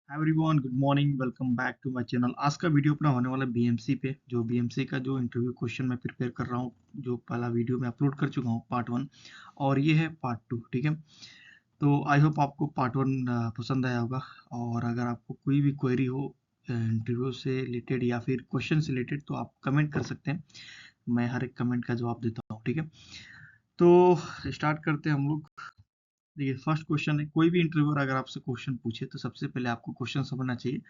Everyone good morning welcome back to my channel. आज का video अपना होने वाला बीएमसी पे। जो बीएमसी का जो इंटरव्यू क्वेश्चन मैं प्रिपेयर कर रहा हूँ, जो पहला वीडियो मैं अपलोड कर चुका हूँ पार्ट 1, और ये है पार्ट 2। ठीक है, तो आई होप आपको पार्ट 1 पसंद आया होगा। और अगर आपको कोई भी क्वेरी हो इंटरव्यू से रिलेटेड या फिर क्वेश्चन से रिलेटेड, तो आप कमेंट कर सकते हैं। मैं हर एक कमेंट का जवाब देता हूँ। ठीक है, तो स्टार्ट करते हैं हम लोग। देखिए, फर्स्ट क्वेश्चन है, कोई भी इंटरव्यूअर अगर आपसे क्वेश्चन पूछे तो सबसे पहले आपको क्वेश्चन समझना चाहिए,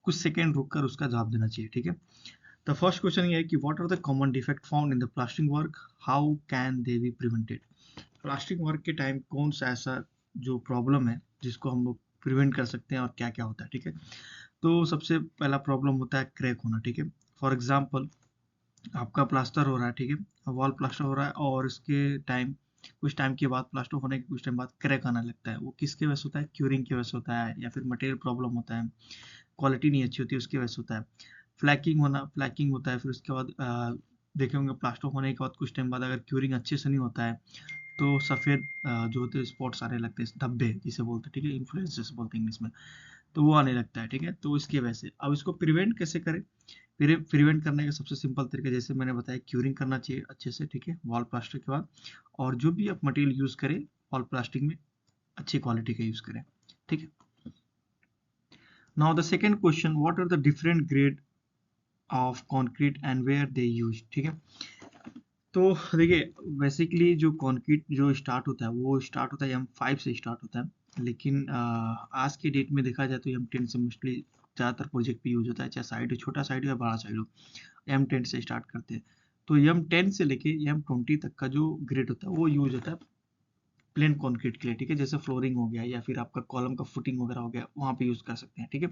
कुछ सेकंड रुककर उसका जवाब देना चाहिए। ठीक है, तो फर्स्ट क्वेश्चन ये है कि what are the common defect found in the plastering work, how can they be prevented. Plastering work के टाइम कौन सा ऐसा जो प्रॉब्लम है जिसको हम लोग प्रिवेंट कर सकते हैं और क्या क्या होता है। ठीक है, तो सबसे पहला प्रॉब्लम होता है क्रैक होना। ठीक है, फॉर एग्जाम्पल आपका प्लास्टर हो रहा है, ठीक है, वॉल प्लास्टर हो रहा है, और इसके टाइम कुछ टाइम के बाद, प्लास्टर होने के कुछ टाइम बाद क्रैक आने लगता है। वो किसके वजह से होता है? क्यूरिंग की वजह से होता है, या फिर मटेरियल प्रॉब्लम होता है, क्वालिटी नहीं अच्छी होती है, उसकी वजह से होता है। फ्लैकिंग होता है, फिर उसके बाद देखे होंगे प्लास्टर होने के बाद कुछ टाइम बाद अगर क्यूरिंग अच्छे से नहीं होता है तो सफ़ेद जो होते हैं स्पॉट्स आने लगते हैं, धब्बे जिसे बोलते हैं। ठीक है, इन्फ्लुएंसेस बोलते हैं इंग्लिश में। तो वो आने लगता है। ठीक है, तो इसकी वजह से अब इसको प्रिवेंट कैसे करें? प्रिवेंट करने का सबसे सिंपल तरीका, जैसे मैंने बताया, क्यूरिंग करना चाहिए अच्छे से। ठीक है, वॉल प्लास्टर के बाद, और जो भी आप मटेरियल यूज करें वॉल प्लास्टिक में, अच्छी क्वालिटी का यूज करें। ठीक है, now the second question, what are the different grade of concrete and where they use. ठीक है, तो देखिए, बेसिकली जो कंक्रीट जो स्टार्ट होता है वो स्टार्ट होता है M5 से स्टार्ट होता है, लेकिन आज के डेट में देखा जाए तो M10 से मोस्टली ज़्यादातर प्रोजेक्ट पे यूज होता है, चाहे साइड हो, छोटा साइड हो या बड़ा साइड हो, M10 से स्टार्ट करते हैं। तो M10 से लेके M20 तक का जो ग्रेड होता है वो यूज होता है प्लेन कंक्रीट के लिए। ठीक है, जैसे फ्लोरिंग हो गया या फिर आपका कॉलम का फुटिंग वगैरह हो गया, वहाँ पे यूज कर सकते हैं। ठीक है,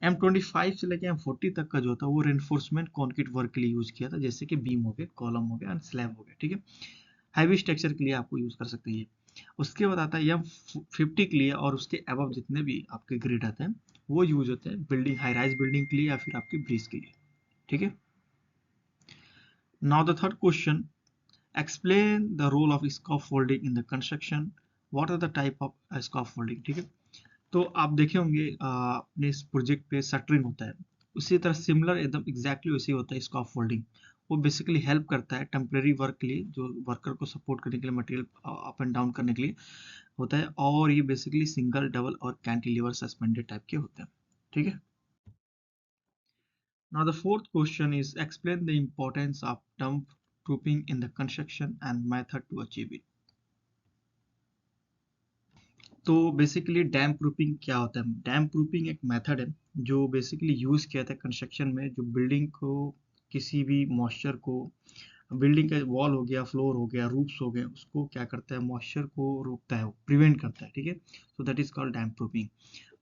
M25 से लेके M40 तक का जो था वो रेनफोर्समेंट कंक्रीट वर्क के लिए यूज किया था, जैसे कि बीम हो गए, कॉलम हो गया एंड स्लैब हो गया। ठीक है, हैवी स्ट्रक्चर के लिए आपको यूज कर सकते हैं ये। उसके बाद आता है M50 के लिए, और उसके अबव जितने भी आपके ग्रेड आते हैं वो यूज होते हैं बिल्डिंग, हाई राइज बिल्डिंग के लिए या फिर आपके ब्रिज के लिए। ठीक है, now the third question, explain the role of scaffolding in the construction, what are the type of scaffolding. ठीक है, तो आप देखे होंगे अपने इस प्रोजेक्ट पे शटरिंग होता है, उसी तरह सिमिलर एकदम एग्जैक्टली वैसे ही होता है स्कैफ फोल्डिंग। वो बेसिकली हेल्प करता है टेम्परेरी वर्क के लिए, जो वर्कर को सपोर्ट करने के लिए, मटेरियल अप एंड डाउन करने के लिए होता है, और ये बेसिकली सिंगल, डबल और कैंटिलीवर सस्पेंडेड टाइप के होते हैं। ठीक है, now the fourth question is explain the importance of damp proofing in the construction and method to achieve it. तो बेसिकली डैम प्रूफिंग क्या होता है? डैम प्रूफिंग एक मेथड है जो बेसिकली यूज किया था कंस्ट्रक्शन में, जो बिल्डिंग को, किसी भी मॉइस्चर को, बिल्डिंग का वॉल हो गया, फ्लोर हो गया, रूफ्स हो गए, उसको क्या करता है? मॉइस्चर को रोकता है, प्रिवेंट करता है। ठीक है, so that is called dam proofing.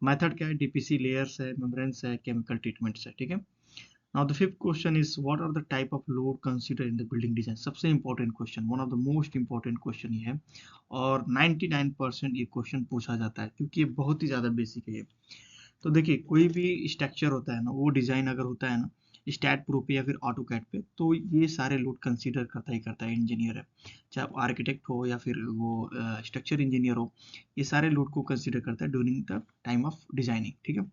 Method क्या है? डीपीसी लेयर्स है, मेम्ब्रेन्स है, केमिकल ट्रीटमेंट्स है। ठीक है, now the fifth question is what are the type of load considered in the building design। सबसे important question, one of the most important question ये है, और 99% ये क्वेश्चन पूछा जाता है क्योंकि ये बहुत ही ज़्यादा बेसिक है ये। तो देखिए, कोई भी स्ट्रक्चर होता है ना, वो डिज़ाइन अगर होता है ना स्टैट प्रो पे या फिर ऑटो कैड पे, तो ये सारे लोड कंसीडर करता ही करता है इंजीनियर है, चाहे आप आर्किटेक्ट हो या फिर वो स्ट्रक्चर इंजीनियर हो, ये सारे लोड को कंसीडर करता है during the time of designing. ठीक है,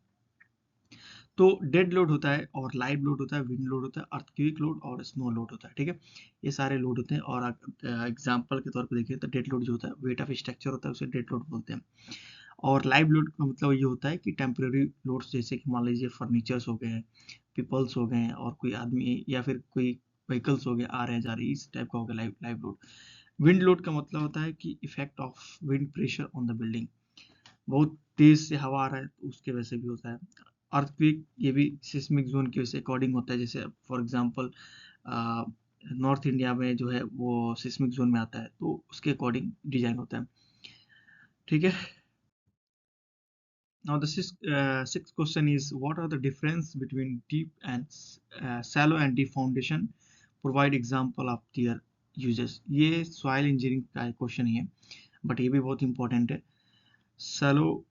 तो डेड लोड होता है, और लाइव लोड होता है, विंड लोड होता है, अर्थक्वेक लोड और स्नो लोड होता है। ठीक है, ये सारे लोड होते हैं, और एग्जांपल के तौर पे देखिए तो डेड लोड जो होता है, वेट ऑफ स्ट्रक्चर होता है, उसे डेड लोड बोलते हैं। और लाइव लोड का मतलब ये होता है कि टेम्परेरी लोड्स, जैसे कि मान लीजिए फर्नीचर्स हो गए, पीपल्स हो गए, और कोई आदमी या फिर कोई व्हीकल्स हो गए, आ रहे हैं जा रहे हैं, इस टाइप का हो गया live live load. Wind load का मतलब होता है कि effect of wind pressure on the building, बहुत तेज से हवा आ रहा है तो उसके वजह से भी होता है। अर्थक्वेक, ये भी सिस्मिक जोन के वजह अकॉर्डिंग होता है, जैसे फॉर एग्जांपल नॉर्थ इंडिया में जो है वो सिस्मिक जोन में आता है, तो उसके अकॉर्डिंग डिजाइन होता है। ठीक है, now the sixth question is what are the difference between deep and shallow and deep foundation, provide example of their uses। ये सॉइल इंजीनियरिंग का क्वेश्चन ही है, बट ये भी बहुत इंपॉर्टेंट है। Shallow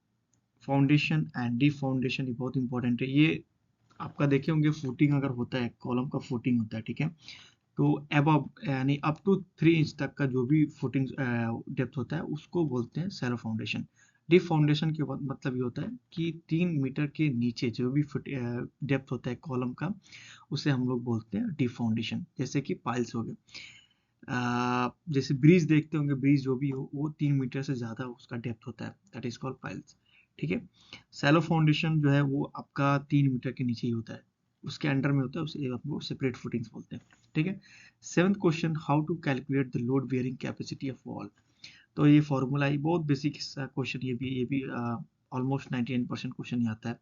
foundation and deep foundation, ये बहुत इंपॉर्टेंट है। ये आपका देखे होंगे, फुटिंग अगर होता है, कॉलम का फुटिंग होता है, ठीक है, तो अबव यानी अप टू 3 इंच तक का जो भी फुटिंग डेप्थ होता है उसको बोलते हैं सैलो फाउंडेशन। डीप फाउंडेशन के मतलब ये होता है कि 3 मीटर के नीचे जो भी डेप्थ होता है कॉलम का, उसे हम लोग बोलते हैं डीप फाउंडेशन। जैसे कि पाइल्स हो गए, जैसे ब्रिज देखते होंगे, ब्रिज जो भी हो वो 3 मीटर से ज़्यादा उसका डेप्थ होता है, दैट इज कॉल्ड पाइल्स। ठीक है। सैलो फाउंडेशन जो है वो आपका 3 मीटर के नीचे ही होता है, उसके अंडर में होता है, उसे हम लोग सेपरेट फुटिंग्स बोलते हैं। ठीक है। Seventh question, how to calculate the load bearing capacity of wall. तो ये फॉर्मूला ही बहुत बेसिक क्वेश्चन, ये भी ऑलमोस्ट 99% क्वेश्चन ही आता है।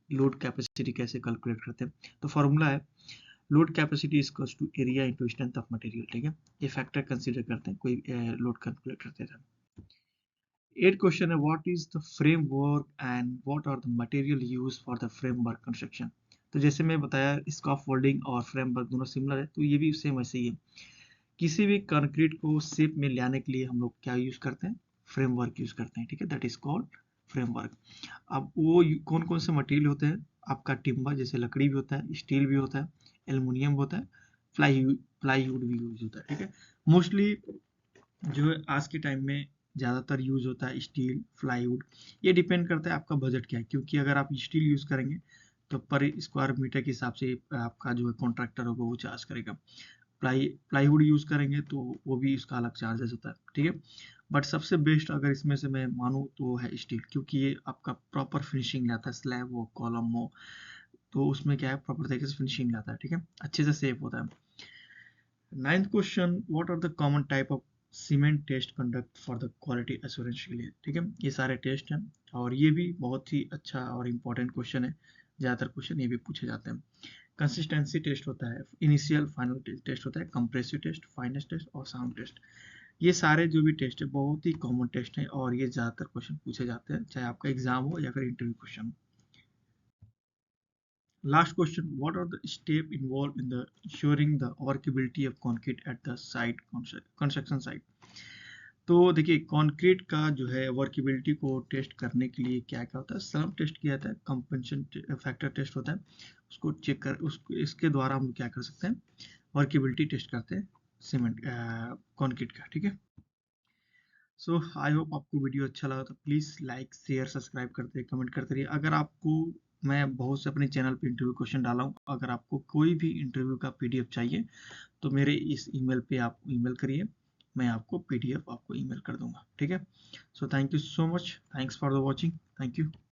लोड कैपेसिटी कैसे कैलकुलेट करते हैं, तो फॉर्मूला है load capacity equals to area into strength of material. ठीक है, ये फैक्टर कंसीडर करते हैं कोई लोड कैलकुलेट करते हैं। 8 क्वेश्चन है, what is the framework and what are the material use for the framework construction. तो जैसे मैं बताया, स्कैफोल्डिंग और फ्रेमवर्क दोनों सिमिलर है, तो ये भी सेम ऐसे ही है। किसी भी कंक्रीट को शेप में लाने के लिए हम लोग क्या यूज करते हैं, फ्रेमवर्क यूज करते हैं। ठीक है, दैट इज कॉल्ड फ्रेमवर्क। अब वो कौन कौन से मटेरियल होते हैं, आपका टिम्बर जैसे लकड़ी भी होता है, स्टील भी होता है, एल्युमिनियम होता है, प्लाईवुड भी यूज होता है। ठीक है। मोस्टली जो है आज के टाइम में ज़्यादातर यूज होता है स्टील, प्लाईवुड। ये डिपेंड करता है आपका बजट क्या है, क्योंकि अगर आप स्टील यूज करेंगे तो पर स्क्वायर मीटर के हिसाब से आपका जो है कॉन्ट्रैक्टर होगा वो चार्ज करेगा। प्लाईवुड यूज करेंगे तो वो भी उसका अलग चार्जेस होता है। ठीक है। बट सबसे बेस्ट अगर इसमें से मैं मानूँ तो है स्टील, क्योंकि ये आपका प्रॉपर फिनिशिंग लाता है, स्लैब हो कॉलम हो तो उसमें क्या है, प्रॉपर तरीके से फिनिशिंग लाता है। ठीक है, अच्छे से सेफ होता है। Ninth question, what are the common type of cement test conduct for the quality assurance के लिए। ठीक है, ये सारे टेस्ट हैं और ये भी बहुत ही अच्छा और इम्पोर्टेंट क्वेश्चन है, ज़्यादातर क्वेश्चन ये भी पूछे जाते हैं। कंसिस्टेंसी टेस्ट होता है, इनिशियल फाइनल टेस्ट होता है, कंप्रेसिव टेस्ट, फाइनेस टेस्ट और साउंड टेस्ट। ये सारे जो भी टेस्ट है बहुत ही कॉमन टेस्ट हैं और ये ज़्यादातर क्वेश्चन पूछे जाते हैं, चाहे आपका एग्जाम हो या फिर इंटरव्यू क्वेश्चन हो। Last question, what are the steps involved in the ensuring the workability of concrete at the site construction site। तो देखिए, कंक्रीट का जो है वर्केबिलिटी को टेस्ट करने के लिए क्या क्या होता है, सम टेस्ट किया जाता है, कंपनसेशन फैक्टर टेस्ट होता है, उसको चेक कर उसको इसके द्वारा हम क्या कर सकते हैं, वर्केबिलिटी टेस्ट करते हैं सीमेंट कंक्रीट का। ठीक है। सो आई होप आपको वीडियो अच्छा लगा, तो प्लीज़ लाइक शेयर सब्सक्राइब करते कमेंट करते रहिए। अगर आपको, मैं बहुत से अपने चैनल पे इंटरव्यू क्वेश्चन डाला हूँ, अगर आपको कोई भी इंटरव्यू का पीडीएफ चाहिए तो मेरे इस ईमेल पे आप ईमेल करिए, मैं आपको पीडीएफ आपको ईमेल कर दूंगा। ठीक है। So thank you so much, thanks for the watching, thank you.